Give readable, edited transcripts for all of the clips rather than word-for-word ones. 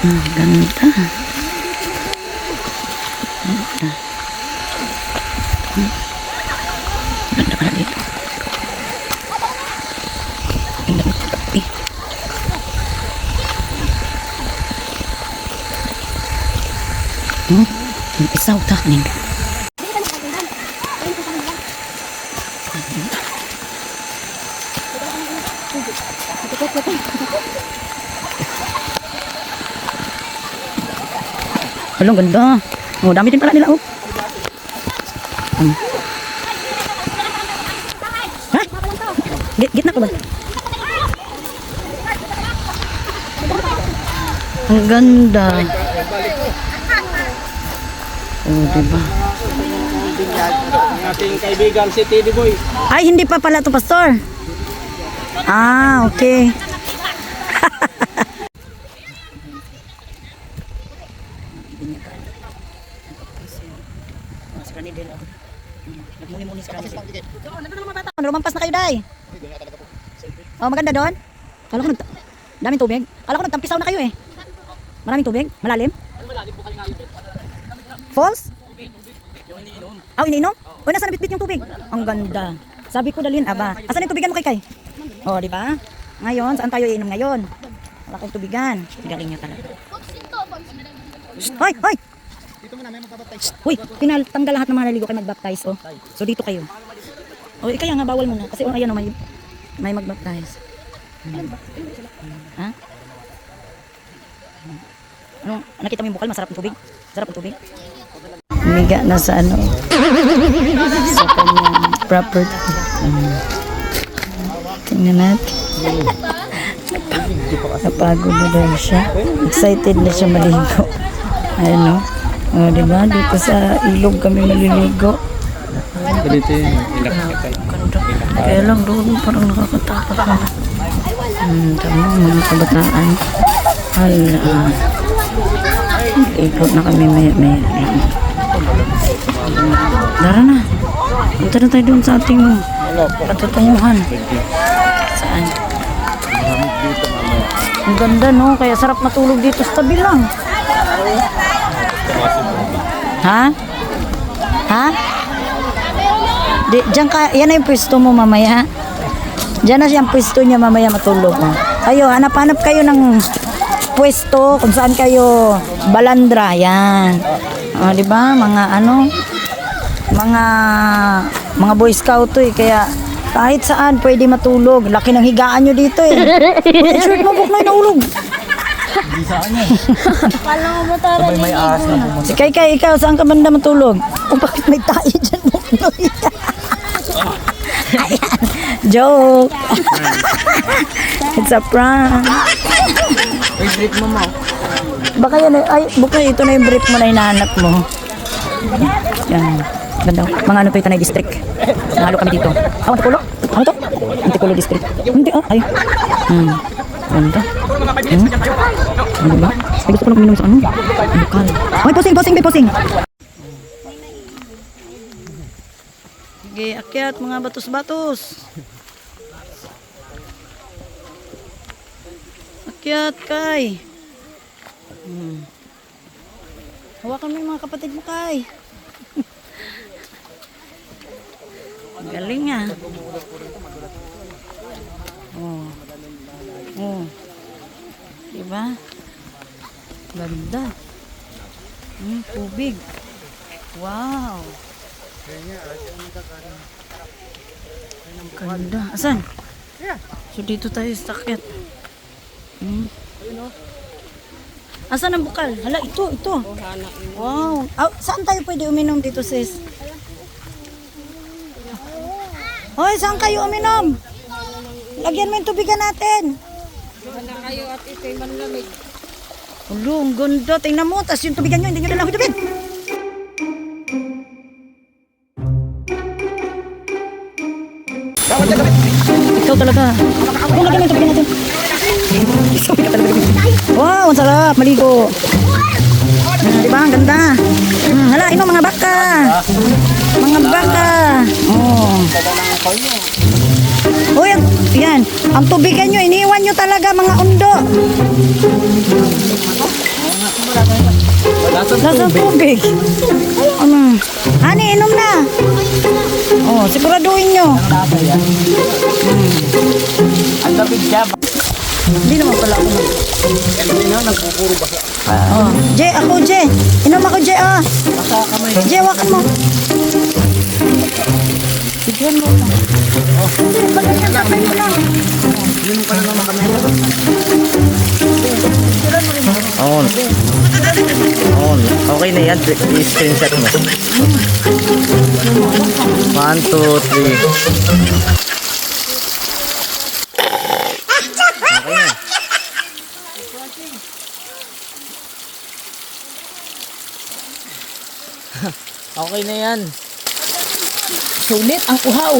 Ganda. Ganda pala dito. Ganda dito kape. Isaw ta. Alam, ganda. Oh, dami din pala nila, oh. Ha? Gitna ko ba? Ang ganda. Oh, diba? Ang ating kaibigan si Teddy Boy. Ay, hindi pa pala to, Pastor. Ah, okay. Lumampas na kayo, Day. Oh, maganda doon. Kala ko daming tubig. Kala ko nagtampisaw na kayo eh. Maraming tubig? Malalim? Falls? Oh, iniinom? O, nasa nabitbit yung tubig? Ang ganda. Sabi ko dalhin, aba. Asan yung tubigan mo kay? Oh, di ba? Ngayon, saan tayo iinom ngayon? Wala kang tubigan. Galing niya talaga. Hoy, hoy! Uy, pinatanggal lahat ng mga naligo kayo mag-baptize, oh. So dito kayo. Oh, kaya nga bawal muna kasi oh, ayan oh, may mag-baptize. Ha? Ano, nakita mo yung bukal, masarap yung tubig? Sarap yung tubig? Miga na sa ano? Sa kanyang property. Tingnan natin. Napagod na daw siya. Excited na siya maligo. Ayun, no? Oh, diba? Dito sa ilog kami maliligo. Dito yung ilak. Kaya lang doon parang nakakatakot na. Tama, mga kabataan. Hala. Ikot na kami maya-maya. Dara na. Punta na tayo doon sa ating patutunguhan. Saan? Ang ganda, no? Kaya sarap matulog dito sa tabi lang. Ha? Ha? Diyan ka, yan na yung pwesto mo mamaya. Diyan na siyang pwesto niya mamaya matulog. Kayo, hanap-hanap kayo ng pwesto kung saan kayo balandra. Yan. O, di ba? Mga ano, mga Boy Scout to eh. Kaya kahit saan pwede matulog. Laki ng higaan nyo dito eh. Uy, shirt mo, buknoy na ulog. Hindi saan yan. Kala ko ba tara Sabay may ahas na pumunta. Si Kay, ikaw, saan ka banda matulog? O bakit may tayo dyan, buknoy? Ayan. Joke. It's a prank. May brief mo mo. Baka yan, ay, buknoy, ito na yung brief mo na hinahanap mo. Yan. Ganda. Mga ano to, Tanay District. Nahalo kami dito. Ah, Antipolo? Ano to? Antipolo District. Hindi, ay. Ganda. Ano ba? Ay, gusto ko lang uminom sa ano? Bukal. Ay, posing, posing. Sige, akyat mga batos-batos. Akyat, Kay. Hawakan mo yung mga kapatid mo, Kay. Galing ah. Oh. Oh. Diba? Ganda. Tubig. Wow. Ganda. Asan? So dito tayo sa takit. Asan ang bukal? Hala, ito. Wow. Saan tayo pwede uminom dito, sis? Hoy, saan kayo uminom? Lagyan mo yung tubigan natin. Wala kayo at ito'y manlamig. Ulo, ang ganda. Tingnan mo, tas yung tubigan nyo, hindi nyo lang hudupin. Ikaw talaga. Kung lagyan mo yung tubigan natin. Ikaw talaga. Wow, ang sarap. Maligo. Diba? Ang ganda. Hala, ino mga baka. Mga baka. Oh. Uy, yan. Ang tubigan nyo, iniwan nyo talaga mga undo. Nasa tubig. Ano? Ani, inom na. Oh, siguraduhin nyo. Ang lamig siya. Hindi naman pala ako. Hindi na, nagpupuro ba? Oh. Jay, ako, Jay. Inom ako, Jay, ah. Baka kamay. Jay, wakan mo. Bigyan mo na. Hindi, bagay na, mo lang. Yun ka na naman kamay. On. On. Okay na yan. I-screenshot mo. 1, 2, 3. Okay na. Okay na yan. Sulit ang uhaw.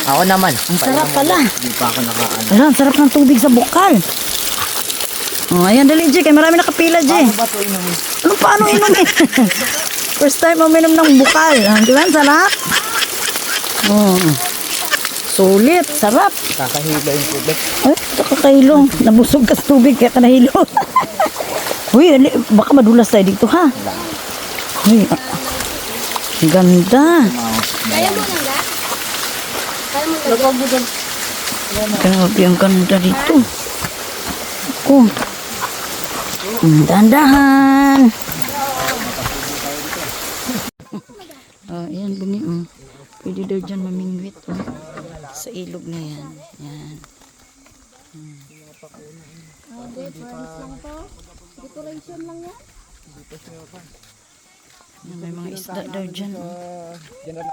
Ako naman. Ang sarap pala. Hindi pa ako nakaano. Ala, ang sarap ng tubig sa bukal. Oh, ayan, dali, Jay. Kaya marami nakapila, Jay. Ano ba ito inumin? Ano paano inumin? First time uminom ng bukal. Ah, di ba? Ang sarap. Oh. Sulit. Sarap. Kakahila yung tubig. Ay, kakakailo. Nabusog ka sa tubig kaya ka nahilo. Uy, dali, baka madulas tayo dito, ha? Uy, ang ganda. Kaya mo na nga? Kaya mo na. Grabe, ang ganda dito. Ako. Dandahan. Oh, yan, bumi. Oh. Pwede daw dyan mamingwit. Oh. Sa ilog na yan. Yan. Decoration lang yan. Yan, may mga isda daw dyan. Oh. Yan.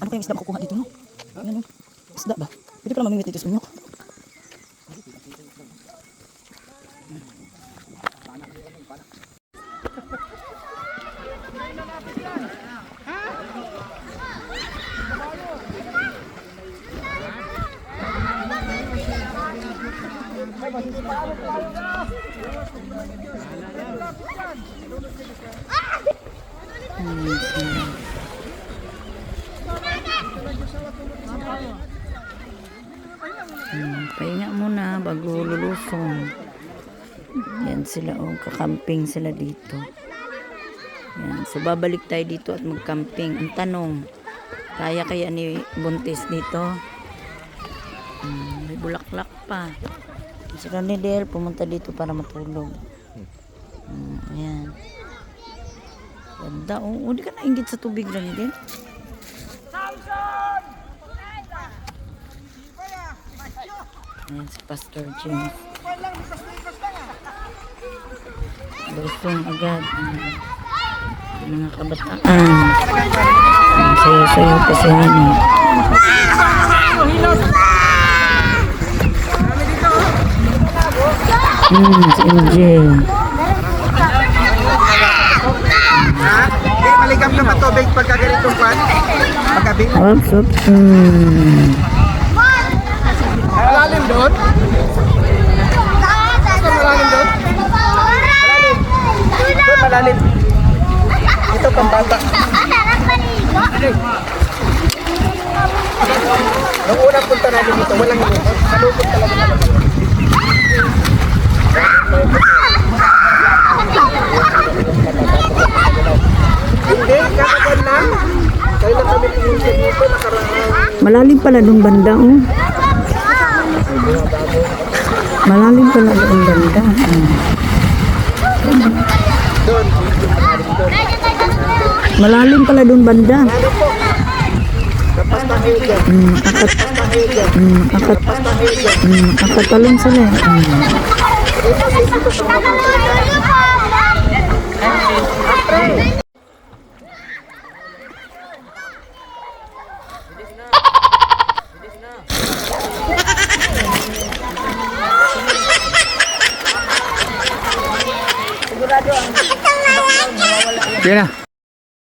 Ano kayong isda makukuha dito, no? Yan, oh. Isda ba? Pwede pala mamingwit dito sa inyo. Pahinga muna bago lulusong. Yan sila, oh, kakamping sila dito. Yan, so babalik tayo dito at magcamping. Ang tanong, kaya ni Buntis dito? May bulaklak pa. Si Ronidel pumunta dito para matulog. Ayan. Ganda, oh. Di ka nainggit sa tubig, Ronidel? Ayan si Pastor James. Lusong agad. Mga kabataan. Ang sayo-sayo pa sila niya. Si MJ. Maligam ka matubig pagka ganitong pan? Paggabi? What's up? Malalim doon? Gusto malalim doon? Malalim. Doon malalim. Ito pambata. Nung unang punta namin dito, walang ito. Kalupot talaga naman. Hindi, kakagan lang. Kailan kami pumunta dito, nakaraan. Malalim pala dong banda, oh. Malalim pala dong banda. Doon. Malalim pala dong banda. Ano po? Napastahin dyan. Napastahin dyan. Napastahin dyan. Nakatalong sila. Sige na.